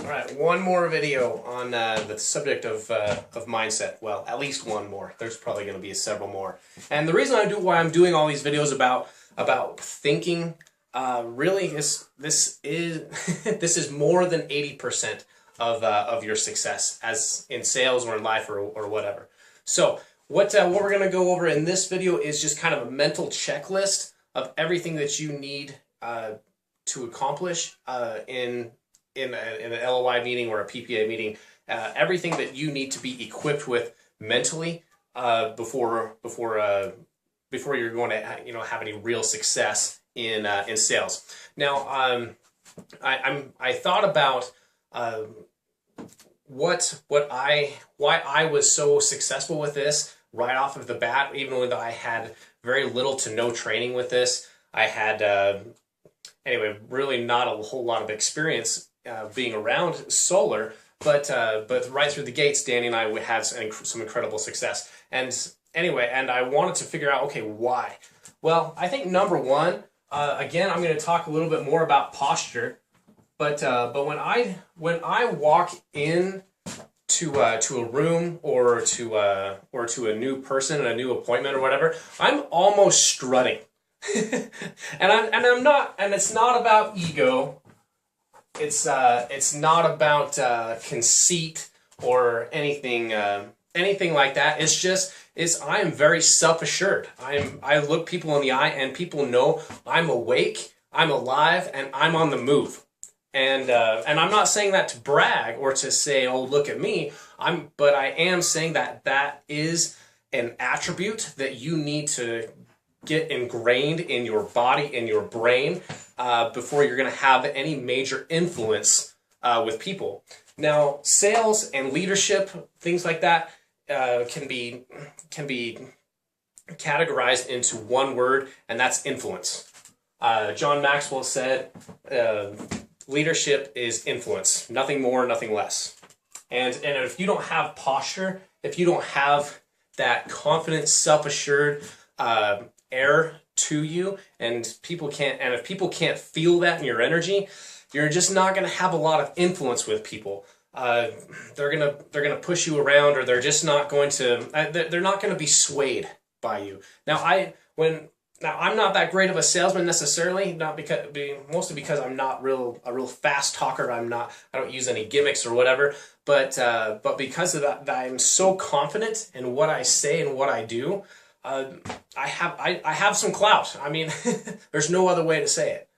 All right, one more video on the subject of mindset. Well, at least one more. There's probably going to be several more. And the reason why I'm doing all these videos about thinking really is this is this is more than 80% of your success as in sales or in life or whatever. So what we're going to go over in this video is just kind of a mental checklist of everything that you need to accomplish in an LOI meeting or a PPA meeting, everything that you need to be equipped with mentally before you're going to have any real success in sales. Now, I thought about why I was so successful with this right off of the bat, even though I had very little to no training with this. I had anyway, really not a whole lot of experience being around solar, but right through the gates, Danny and I had some incredible success. And anyway, and I wanted to figure out, okay, why? Well, I think number one, again, I'm going to talk a little bit more about posture, but when I walk in to a room or to a new person, a new appointment or whatever, I'm almost strutting. and I'm not, and it's not about ego. It's not about conceit or anything like that. I am very self-assured. I look people in the eye, and people know I'm awake, I'm alive, and I'm on the move. And I'm not saying that to brag or to say, oh, look at me. But I am saying that is an attribute that you need to get ingrained in your body, in your brain, before you're going to have any major influence with people. Now, sales and leadership, things like that, can be categorized into one word, and that's influence. John Maxwell said, leadership is influence, nothing more, nothing less. And if you don't have posture, if you don't have that confident, self-assured air to you, and if people can't feel that in your energy, you're just not going to have a lot of influence with people. They're gonna push you around, or they're just not going to. They're not going to be swayed by you. Now I'm not that great of a salesman necessarily, mostly because I'm not a real fast talker. I don't use any gimmicks or whatever. But because of that I'm so confident in what I say and what I do. I have some clout. I mean, there's no other way to say it.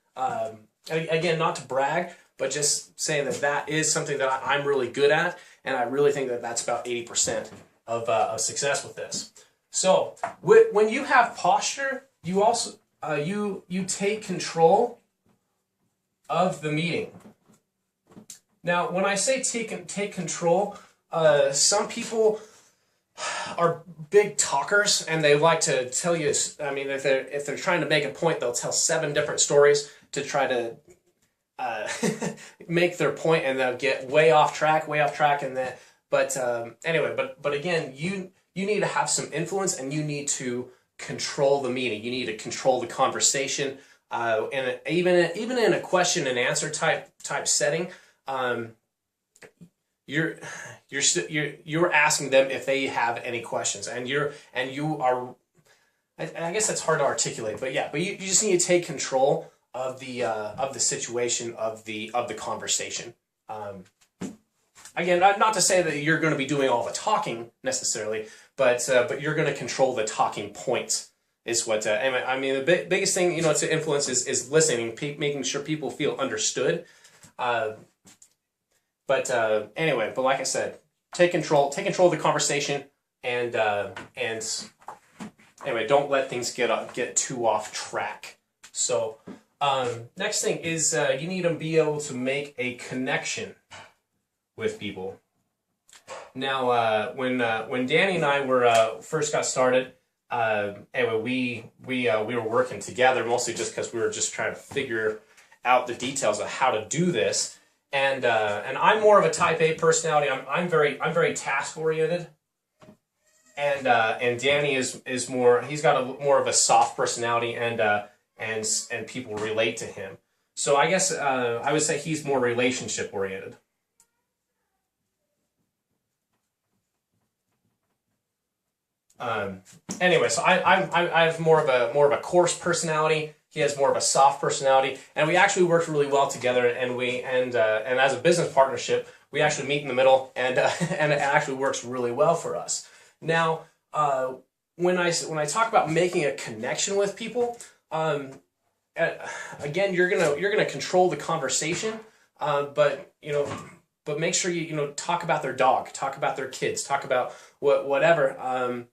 Again, not to brag, but just saying that is something that I'm really good at, and I really think that that's about 80% of success with this. So when you have posture, you also you take control of the meeting. Now, when I say take control, some people are big talkers, and they like to tell you. I mean, if they're trying to make a point, they'll tell 7 different stories to try to make their point, and they'll get way off track, and that. But anyway, but again, you need to have some influence, and you need to control the meeting. You need to control the conversation, and even in a question and answer type setting. You're asking them if they have any questions, and you are. I guess that's hard to articulate, but yeah, but you just need to take control of the situation, of the conversation. Again, not to say that you're going to be doing all the talking necessarily, but you're going to control the talking points. Is what I mean. The biggest thing to influence is listening, making sure people feel understood. But anyway, but like I said, take control of the conversation, and anyway, don't let things get too off track. So next thing is you need to be able to make a connection with people. Now, when Danny and I first got started, anyway, we were working together mostly just because we were just trying to figure out the details of how to do this. And I'm more of a type A personality. I'm very task oriented, and Danny is more. He's got more of a soft personality, and people relate to him. So I guess I would say he's more relationship oriented. Anyway, so I have more of a coarse personality. He has more of a soft personality, and we actually worked really well together. And as a business partnership, we actually meet in the middle, and and it actually works really well for us. Now, when I talk about making a connection with people, again, you're gonna control the conversation, but but make sure you talk about their dog, talk about their kids, talk about whatever. I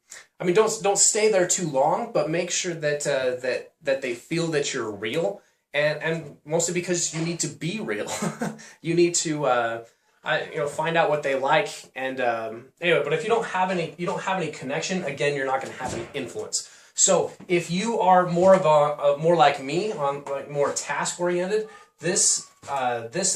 mean, don't stay there too long, but make sure that that they feel that you're real, and mostly because you need to be real. You need to find out what they like, and anyway. But if you don't have any connection, again, you're not going to have any influence. So if you are more of more like me, on like more task oriented, this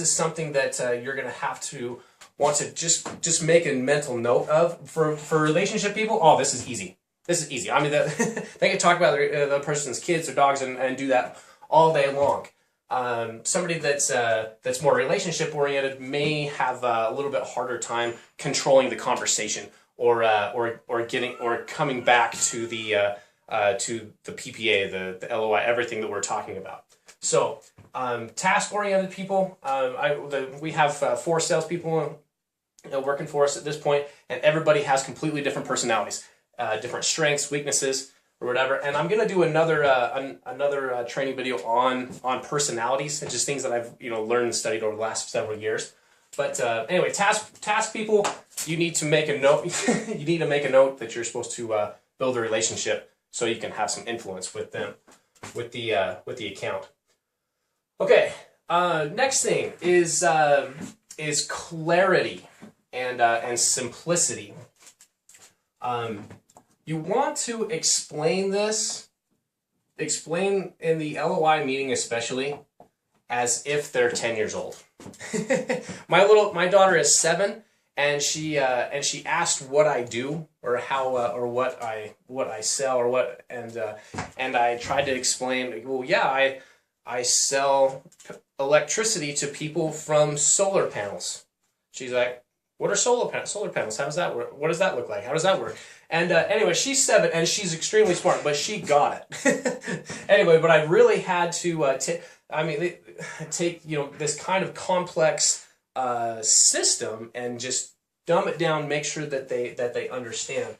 is something that you're going to have to want to just make a mental note of. For relationship people, oh, this is easy. This is easy. I mean, they can talk about the person's kids or dogs and do that all day long. Somebody that's more relationship oriented may have a little bit harder time controlling the conversation, or coming back to the PPA, the LOI, everything that we're talking about. So task oriented people, we have 4 salespeople working for us at this point, and everybody has completely different personalities, different strengths, weaknesses, or whatever. And I'm gonna do another training video on personalities and just things that I've learned and studied over the last several years. But anyway, task people, you need to make a note. You need to make a note that you're supposed to build a relationship so you can have some influence with them, with the account. Okay. Next thing is clarity and simplicity. You want to explain in the LOI meeting especially, as if they're 10 years old. My daughter is 7, and she asked what I do, or how, or what I sell, or what, and I tried to explain. Well, yeah, I sell electricity to people from solar panels. She's like, what are solar panels? How does that work? What does that look like? How does that work? And anyway, she's 7 and she's extremely smart, but she got it. Anyway, but I really had to take this kind of complex system and just dumb it down, make sure that they understand.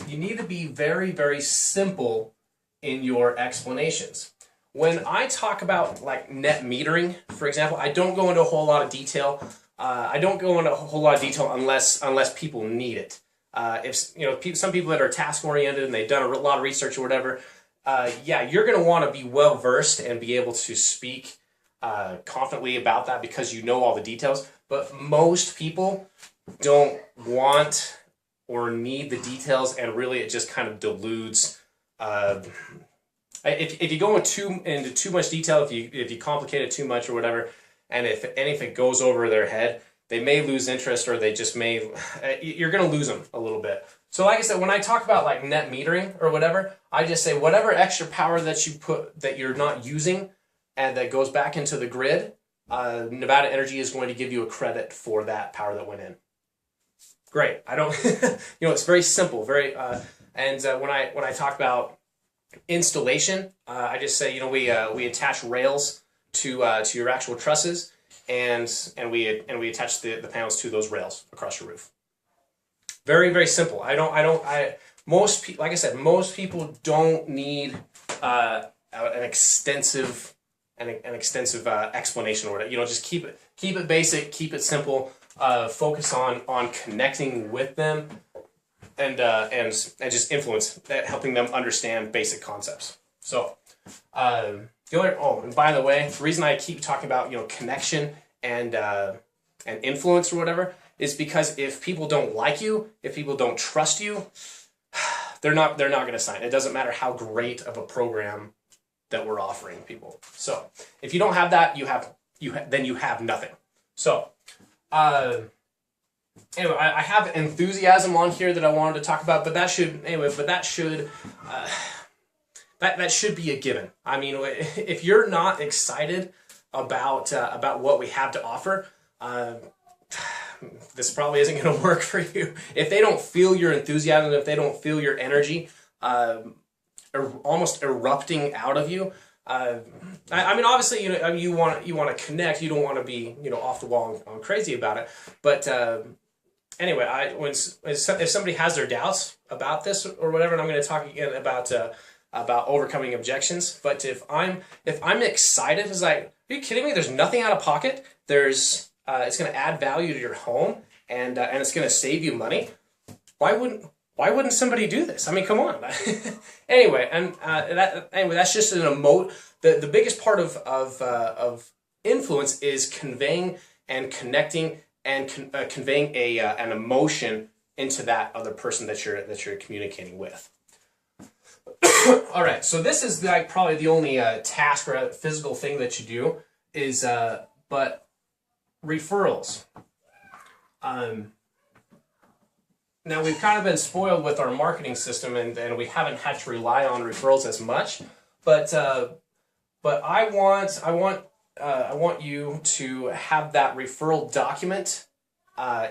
You need to be very, very simple in your explanations. When I talk about like net metering, for example, I don't go into a whole lot of detail. Unless people need it. If some people that are task oriented and they've done a lot of research or whatever, yeah, you're going to want to be well versed and be able to speak confidently about that because you know all the details. But most people don't want or need the details, and really it just kind of deludes. If you go into too much detail, if you complicate it too much or whatever, and if anything goes over their head, they may lose interest, or they just may, you're going to lose them a little bit. So like I said, when I talk about like net metering or whatever, I just say whatever extra power that you put, that you're not using, and that goes back into the grid, Nevada Energy is going to give you a credit for that power that went in. Great. I don't, it's very simple, very, and when I talk about installation, I just say, we attach rails to your actual trusses, and we attach the panels to those rails across your roof. Very, very simple. Most people don't need an extensive explanation or whatever. Just keep it basic, keep it simple. Focus on connecting with them, and just influence, helping them understand basic concepts. So. And by the way, the reason I keep talking about connection and influence or whatever is because if people don't like you, if people don't trust you, they're not going to sign. It doesn't matter how great of a program that we're offering people. So if you don't have that, then you have nothing. So anyway, I have enthusiasm on here that I wanted to talk about, but that should that should be a given. I mean, if you're not excited about what we have to offer, this probably isn't going to work for you. If they don't feel your enthusiasm, if they don't feel your energy almost erupting out of you, I mean, obviously, you want to connect. You don't want to be, off the wall and crazy about it. But anyway, if somebody has their doubts about this or whatever, and I'm going to talk again about overcoming objections. But if I'm excited, it's like, are you kidding me? There's nothing out of pocket. It's going to add value to your home, and it's going to save you money. Why wouldn't somebody do this? I mean, come on. Anyway, that's just an emote. The biggest part of influence is conveying and connecting and conveying an emotion into that other person that you're communicating with. All right, so this is like probably the only task or physical thing that you do is, but referrals. Now we've kind of been spoiled with our marketing system, and we haven't had to rely on referrals as much. But I want you to have that referral document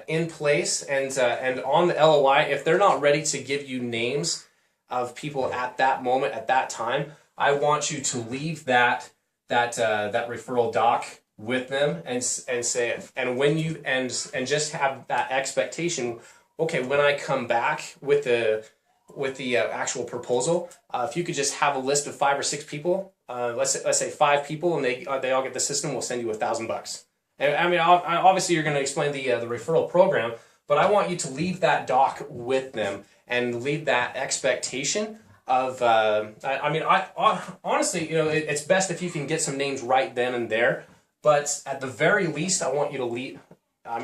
in place, and on the LOI. If they're not ready to give you names of people at that moment, at that time, I want you to leave that referral doc with them and say it. And when you and just have that expectation. Okay, when I come back with the actual proposal, if you could just have a list of 5 or 6 people, let's say 5 people, and they all get the system, we'll send you $1,000. And I mean, obviously you're going to explain the referral program, but I want you to leave that doc with them and leave that expectation of. Honestly, it's best if you can get some names right then and there. But at the very least, I want you to leave. I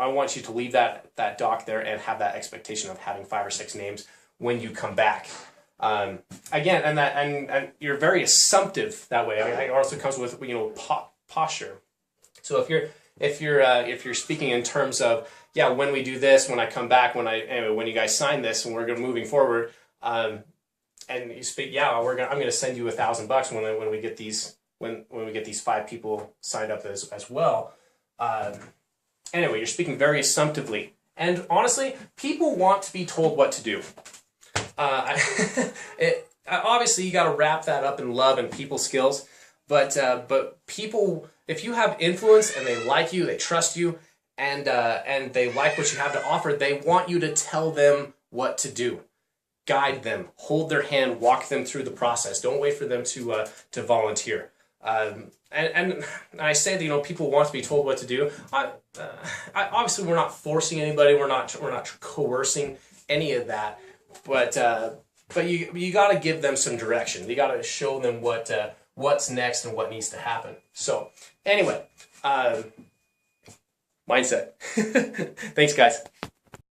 want you to leave that doc there and have that expectation of having 5 or 6 names when you come back. Again, and you're very assumptive that way. I mean, it also comes with posture. So if you're speaking in terms of when we do this, when I come back, when you guys sign this, and we're moving forward, and you speak, I'm going to send you $1,000 when we get these when we get these 5 people signed up as well. Anyway, you're speaking very assumptively. And honestly, people want to be told what to do. Obviously, you got to wrap that up in love and people skills. But people, if you have influence and they like you, they trust you, and they like what you have to offer, they want you to tell them what to do. Guide them, hold their hand, walk them through the process. Don't wait for them to volunteer. And I say that people want to be told what to do. Obviously, we're not forcing anybody. We're not coercing any of that. But you got to give them some direction. You got to show them what's next and what needs to happen. So anyway, mindset. Thanks, guys.